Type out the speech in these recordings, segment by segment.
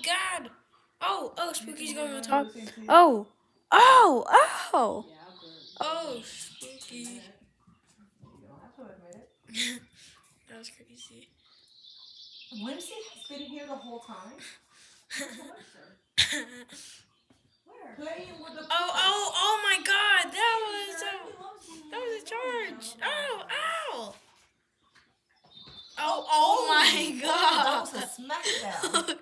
God. Oh, Spooky's going on top. Oh. Oh, Spooky. You don't have to admit it. That was crazy. Whimsy has been here the whole time. Where? Playing with the. Oh my God! That was a charge. Ow! Oh my God! That was a smackdown.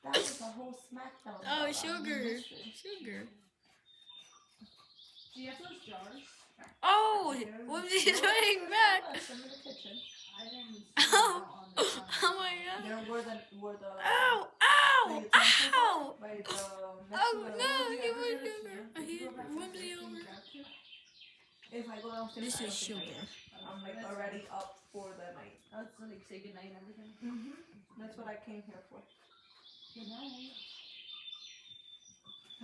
That was a whole smackdown. Oh, sugar. Do you have those jars? Oh, Whimsy's running back. I'm in the kitchen. I didn't. Oh my God! There were the. Ow! By the. Oh no! He was sugar. Whimsy over. If I go downstairs, This is sugar. I'm like already up for the night. That's like say goodnight and everything. That's what I came here for. Good night.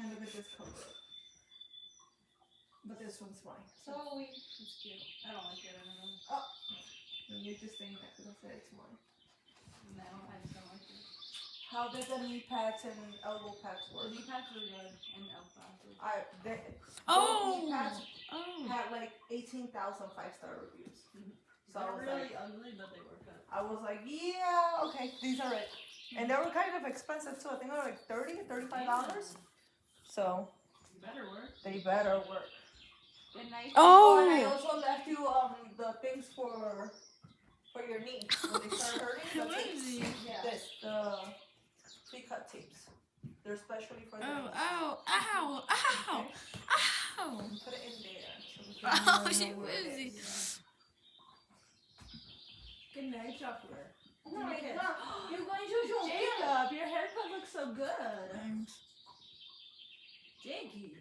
And look at this cover. But this one's mine. So it's cute. I don't like it. I don't know. Oh, and you're just saying that because I said it's mine. No, I just don't like it. How did the knee pads and elbow pads The work? knee pads were good and elbow pads. Knee Oh. pads had like 18,000 5-star reviews. So I They're was really like, ugly, but they were good. I was like, yeah, okay, these are it. And they were kind of expensive too. I think they were like $30, $35. So Better work. they better work. Good night. Oh, and I also left you the things for your knee when they start hurting. The tapes. Yeah. The pre-cut tapes. They're specially for the. Ow! Put it in there. Oh, she Whimsy. Good night, chocolate. Oh my God. You're going to show Jacob. Your haircut looks so good. Jakey.